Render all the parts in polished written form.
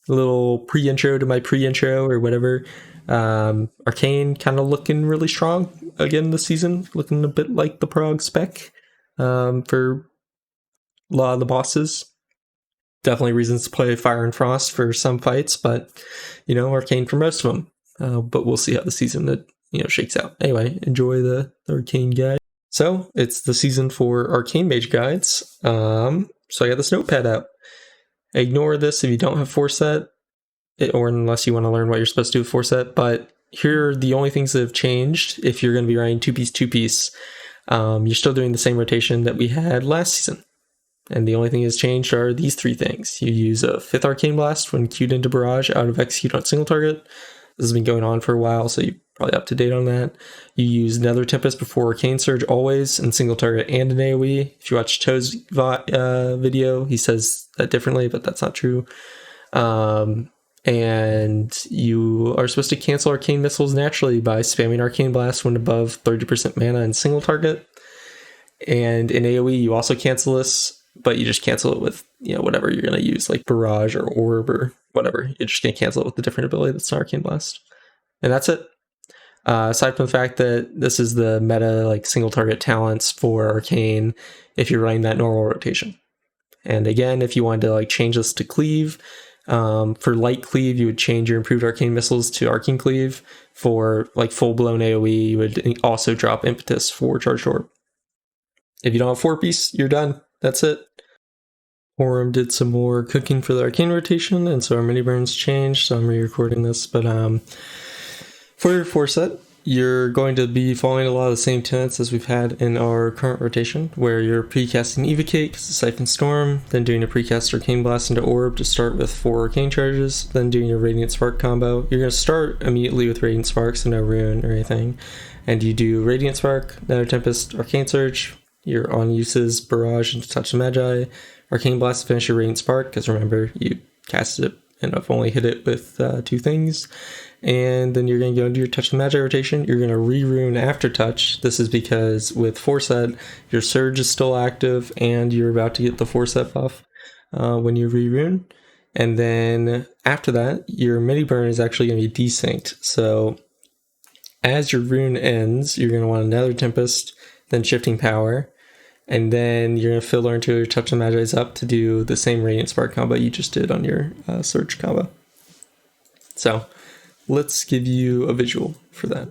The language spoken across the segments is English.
A little pre-intro to my pre-intro or whatever. Arcane kind of looking really strong again this season, looking a bit like the prog spec for a lot of the bosses. Definitely reasons to play Fire and Frost for some fights, but Arcane for most of them. But we'll see how the season shakes out. Anyway, enjoy the Arcane guide. So it's the season for Arcane Mage guides. So I got this notepad out. Ignore this if you don't have Forset, or unless you want to learn what you're supposed to do with Forset. But here are the only things that have changed. If you're going to be running two-piece, you're still doing the same rotation that we had last season. And the only thing that's changed are these three things. You use a 5th Arcane Blast when queued into Barrage out of execute on single target. This has been going on for a while, so you're probably up to date on that. You use Nether Tempest before Arcane Surge always in single target and in AOE. If you watch Toe's video, he says that differently, but that's not true. And you are supposed to cancel Arcane Missiles naturally by spamming Arcane Blast when above 30% mana in single target. And in AOE, you also cancel this, but you just cancel it with whatever you're going to use, like Barrage or Orb or whatever. You're just going to cancel it with a different ability that's an Arcane Blast. And that's it. Aside from the fact that this is the meta like single target talents for Arcane if you're running that normal rotation. And again, if you wanted to like change this to Cleave, for light Cleave, you would change your improved Arcane Missiles to Arcane Cleave. For like full-blown AoE, you would also drop Impetus for Charged Orb. If you don't have 4-piece, you're done. That's it. Forum did some more cooking for the Arcane rotation, and so our mini burns changed, so I'm re-recording this. But for your 4-set, you're going to be following a lot of the same tenets as we've had in our current rotation, where you're pre-casting Evocate because of Siphon Storm, then doing a pre-cast Arcane Blast into Orb to start with 4 Arcane charges, then doing your Radiant Spark combo. You're going to start immediately with Radiant Spark, so no rune or anything, and you do Radiant Spark, Nether Tempest, Arcane Surge. Your on uses Barrage into Touch the Magi, Arcane Blast to finish your Radiant Spark, because remember, you casted it and I've only hit it with 2 things. And then you're going to go into your Touch the Magi rotation. You're going to re-rune after Touch. This is because with Forset, your Surge is still active and you're about to get the Forset buff when you re-rune. And then after that, your mini burn is actually going to be desynced. So as your rune ends, you're going to want another Tempest, then Shifting Power. And then you're going to filter until your Touch the Magi's up to do the same Radiant Spark combo you just did on your Surge combo. So let's give you a visual for that.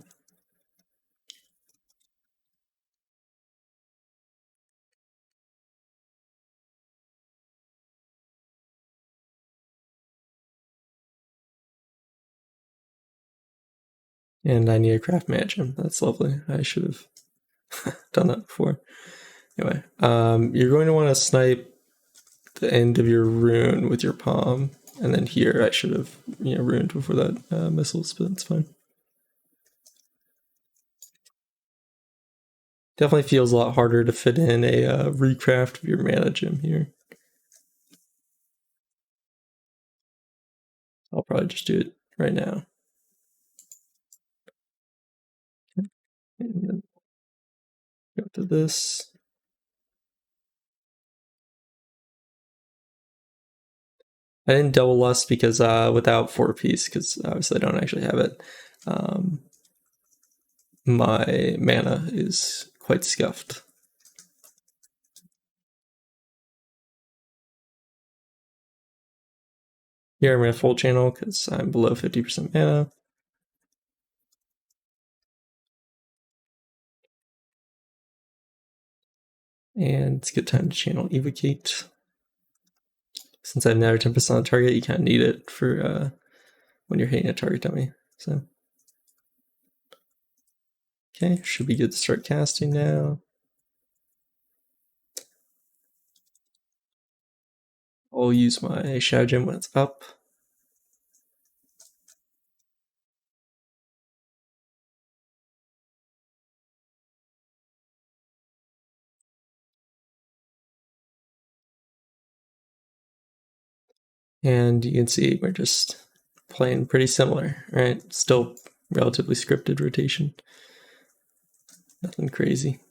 And I need a craft mage. That's lovely. I should have done that before. Anyway, you're going to want to snipe the end of your rune with your palm. And then here, I should have ruined before that missiles, but it's fine. Definitely feels a lot harder to fit in a recraft of your mana gem here. I'll probably just do it right now. And then go to this. I didn't double lust because without 4-piece, because obviously I don't actually have it. My mana is quite scuffed. Here I'm going to full channel because I'm below 50% mana. And it's a good time to channel Evocate. Since I have Nether Tempest on the target, you kind of need it for when you're hitting a target dummy. So, okay, should be good to start casting now. I'll use my Shadow Gem when it's up. And you can see we're just playing pretty similar, right? Still relatively scripted rotation. Nothing crazy.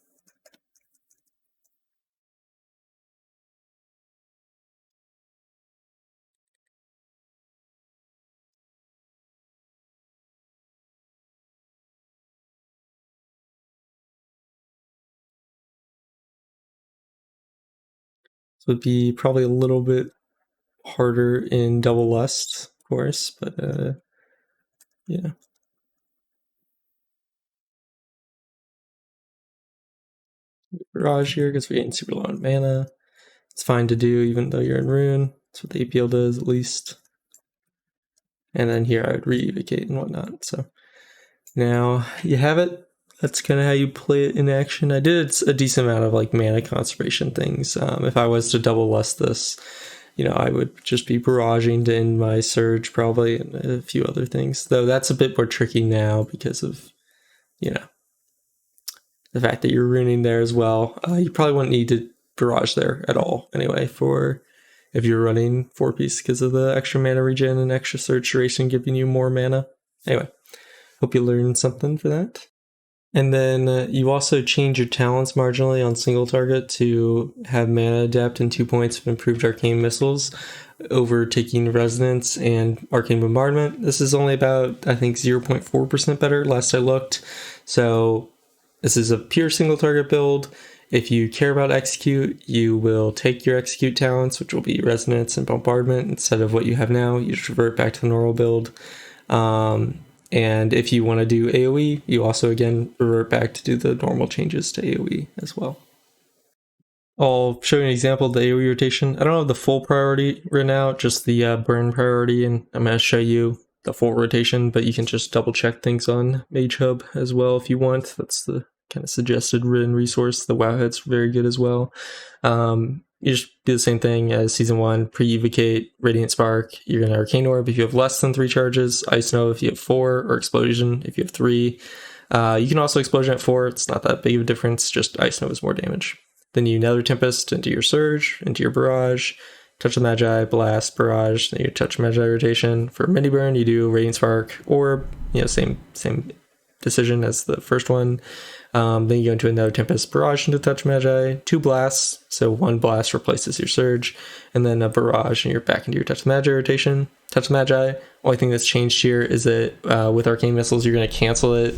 So it'd be probably a little bit harder in Double Lust, of course, but yeah. Barrage here because we're getting super low on mana. It's fine to do even though you're in Rune. That's what the APL does at least. And then here I would re-evocate and whatnot. So now you have it. That's kind of how you play it in action. I did a decent amount of like mana conservation things. If I was to double lust this, I would just be barraging to end my surge probably, and a few other things. Though that's a bit more tricky now because of, the fact that you're ruining there as well. You probably wouldn't need to barrage there at all anyway for if you're running 4-piece because of the extra mana regen and extra surge duration giving you more mana. Anyway, hope you learned something for that. And then you also change your talents marginally on single target to have mana adept and 2 points of improved arcane missiles over taking resonance and arcane bombardment. This is only about, I think, 0.4% better last I looked. So this is a pure single target build. If you care about execute, you will take your execute talents, which will be resonance and bombardment instead of what you have now. You just revert back to the normal build. And if you want to do AOE, you also, again, revert back to do the normal changes to AOE as well. I'll show you an example of the AOE rotation. I don't have the full priority right now, just the burn priority, and I'm going to show you the full rotation, but you can just double check things on Mage Hub as well if you want. That's the kind of suggested written resource. The Wowhead's very good as well. You just do the same thing as Season 1, pre-evocate, Radiant Spark, you're going to Arcane Orb if you have less than 3 charges, Ice Nova if you have 4, or Explosion if you have 3. You can also Explosion at 4, it's not that big of a difference, just Ice Nova is more damage. Then you Nether Tempest into your Surge, into your Barrage, Touch the Magi, Blast, Barrage, then you Touch Magi rotation. For Mini Burn, you do Radiant Spark, Orb, same decision as the first one. Then you go into another Tempest, Barrage into Touch Magi, 2 blasts, so 1 blast replaces your Surge, and then a Barrage and you're back into your Touch Magi rotation. Touch Magi, only thing that's changed here is that with Arcane Missiles you're going to cancel it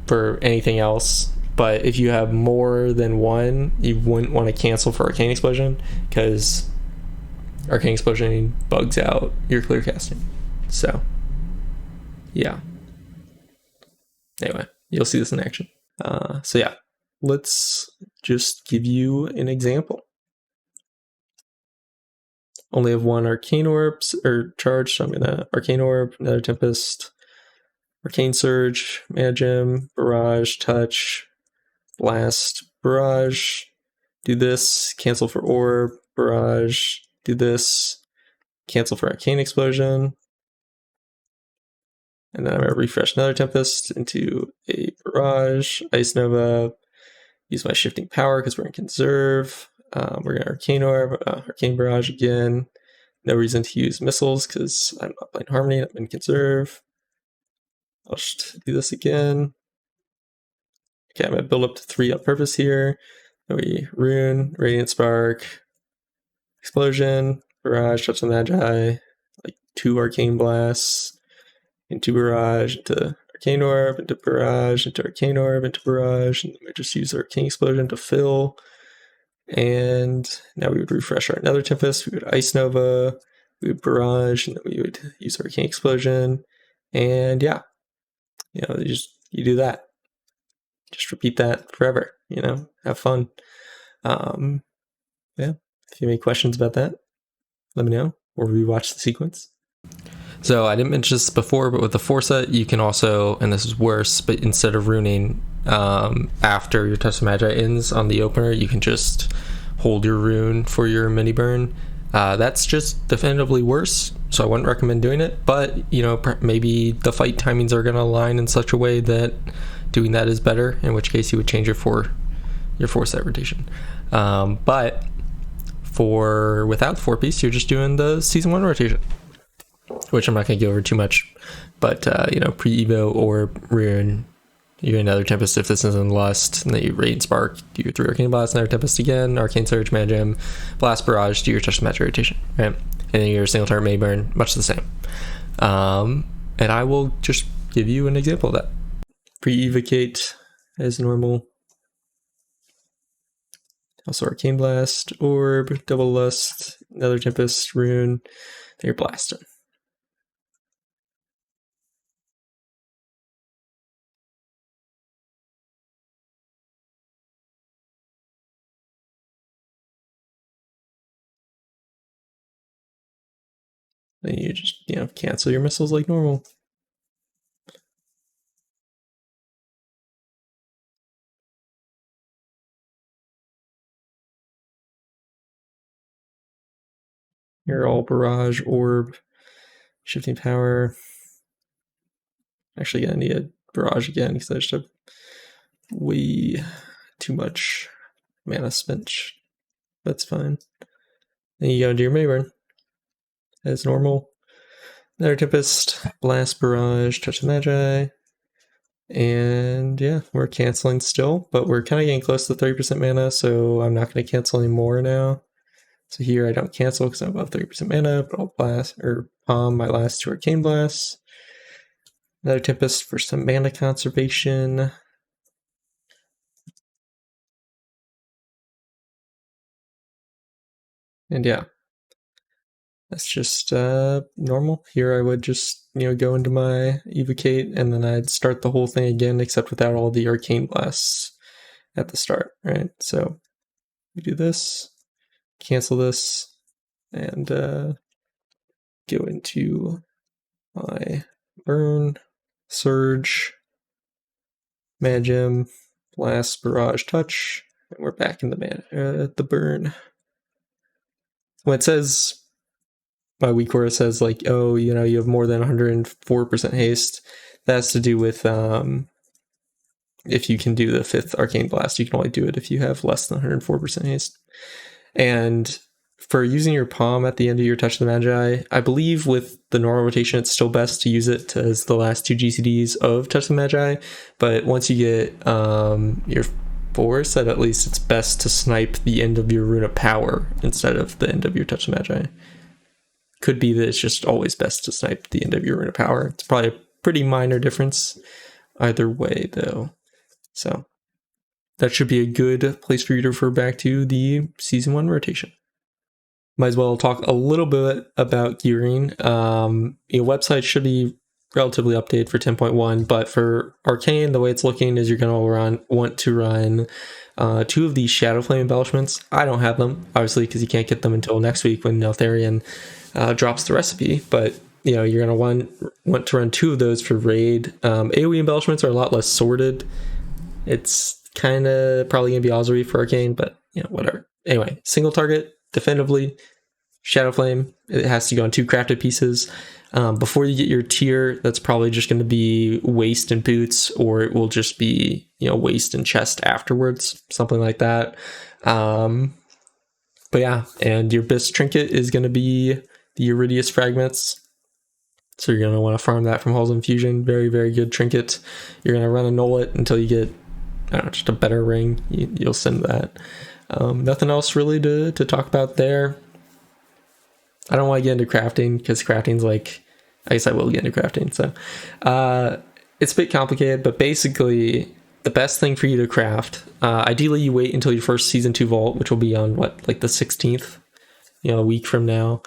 for anything else, but if you have more than 1, you wouldn't want to cancel for Arcane Explosion, because Arcane Explosion bugs out your clear casting. So, yeah. Anyway, you'll see this in action. So yeah, let's just give you an example. Only have 1 Arcane Orb or charge, so I'm gonna Arcane Orb, Nether Tempest, Arcane Surge, Mana Gem, Barrage, Touch, Blast, Barrage, do this, cancel for Orb, Barrage, do this, cancel for Arcane Explosion. And then I'm going to refresh Nether Tempest into a Barrage, Ice Nova, use my Shifting Power because we're in Conserve. We're going to Arcane Orb, Arcane Barrage again. No reason to use missiles because I'm not playing Harmony, I'm in Conserve. I'll just do this again. Okay, I'm going to build up to 3 on purpose here. Then we Rune, Radiant Spark, Explosion, Barrage, Touch the Magi, like 2 Arcane Blasts, into Barrage, into Arcane Orb, into Barrage, into Arcane Orb, into Barrage, and then we just use Arcane Explosion to fill. And now we would refresh our Nether Tempest, we would Ice Nova, we would Barrage, and then we would use Arcane Explosion. And yeah, you do that. Just repeat that forever, have fun. Yeah, if you have any questions about that, let me know, or rewatch the sequence. So I didn't mention this before, but with the 4 set, you can also, and this is worse, but instead of runing after your Touch of Magi ends on the opener, you can just hold your rune for your mini burn. That's just definitively worse, so I wouldn't recommend doing it, but maybe the fight timings are going to align in such a way that doing that is better, in which case you would change your 4 set rotation. But without the 4-piece, you're just doing the Season 1 rotation, which I'm not going to go over too much, but pre-evo or rune, you get another Tempest if this isn't Lust, and then you Radiant Spark, do your 3 Arcane Blast, another Tempest again, Arcane Surge, Mana Gem, Blast, Barrage, do your Touch the Magi rotation, right? And then your single target May Burn, much the same. And I will just give you an example of that. Pre-evocate as normal. Also Arcane Blast, Orb, Double Lust, Nether Tempest, Rune. Then you're blasting. Then you just, cancel your missiles like normal. You're all Barrage, Orb, Shifting Power. Actually gonna need a Barrage again because I just have way too much mana spent. That's fine. Then you go into your Mayburn as normal. Nether Tempest, Blast, Barrage, Touch the Magi. And yeah, we're canceling still, but we're kind of getting close to 30% mana, so I'm not going to cancel anymore now. So here I don't cancel because I'm above 30% mana, but I'll blast or palm my last 2 Arcane Blasts. Another Tempest for some mana conservation. And yeah, that's just normal. Here I would just, go into my Evocate and then I'd start the whole thing again, except without all the Arcane Blasts at the start, right? So we do this, cancel this, and go into my Burn, Surge, Magem, Blast, Barrage, Touch, and we're back in the Burn. When it says by weak where it says like, oh, you have more than 104% haste, that has to do with if you can do the 5th Arcane Blast. You can only do it if you have less than 104% haste. And for using your palm at the end of your Touch of the Magi, I believe with the normal rotation, it's still best to use it as the last 2 GCDs of Touch of the Magi. But once you get your Force, at least it's best to snipe the end of your Rune of Power instead of the end of your Touch of the Magi. Could be that it's just always best to snipe the end of your Rune of Power. It's probably a pretty minor difference either way, though. So that should be a good place for you to refer back to the Season 1 rotation. Might as well talk a little bit about gearing. Your website should be relatively updated for 10.1, but for Arcane, the way it's looking is you're going to want to run 2 of these Shadow Flame embellishments. I don't have them, obviously, because you can't get them until next week when Neltharion drops the recipe, but you're going to want to run 2 of those for Raid. AOE embellishments are a lot less sorted. It's kind of probably going to be Ossuary for Arcane, but whatever. Anyway, single target, definitively, Shadow Flame. It has to go on 2 crafted pieces. Before you get your tier, that's probably just going to be waist and boots, or it will just be waist and chest afterwards, something like that. But yeah, and your best trinket is going to be the Iridius fragments. So you're going to want to farm that from Halls of Infusion. Very, very good trinket. You're going to run a Nullet until you get, just a better ring. You'll send that. Nothing else really to talk about there. I don't want to get into crafting because crafting's like, I guess I will get into crafting. So it's a bit complicated, but basically the best thing for you to craft, ideally you wait until your first Season 2 vault, which will be on the 16th, a week from now.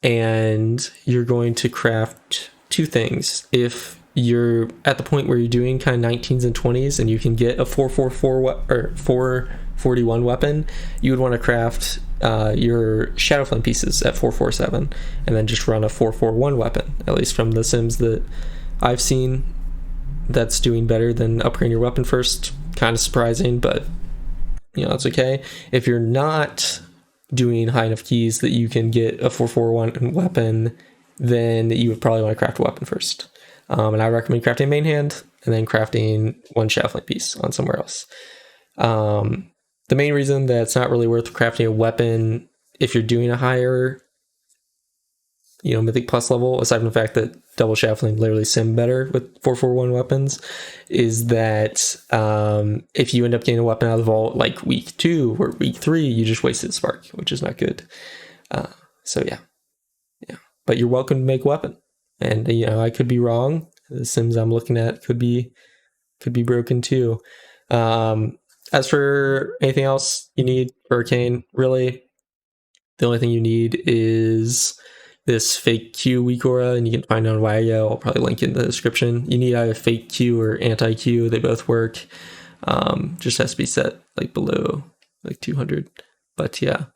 And you're going to craft 2 things. If you're at the point where you're doing kind of 19s and 20s and you can get a 444 or 441 weapon, you would want to craft your Shadow Flame pieces at 447 and then just run a 441 weapon. At least from the sims that I've seen, that's doing better than upgrading your weapon first. Kind of surprising, but it's okay. If you're not doing high enough keys that you can get a 441 weapon, then you would probably want to craft a weapon first. And I recommend crafting main hand and then crafting 1 Shadow Flame piece on somewhere else. The main reason that it's not really worth crafting a weapon if you're doing a higher, Mythic Plus level, aside from the fact that double Shadow Flame literally sim better with 441 weapons, is that if you end up getting a weapon out of the vault like week 2 or week 3, you just wasted spark, which is not good. So yeah. But you're welcome to make a weapon. And I could be wrong. The sims I'm looking at could be broken too. As for anything else you need for Arcane, really, the only thing you need is this fake Q weak aura, and you can find it on Wago. I'll probably link in the description. You need either fake Q or anti Q. They both work. Just has to be set like below like 200. But yeah,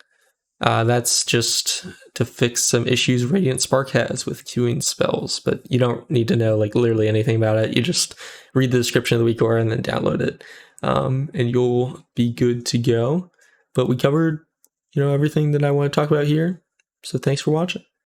that's just to fix some issues Radiant Spark has with queuing spells. But you don't need to know like literally anything about it. You just read the description of the weak aura and then download it, and you'll be good to go. But we covered, everything that I want to talk about here. So thanks for watching.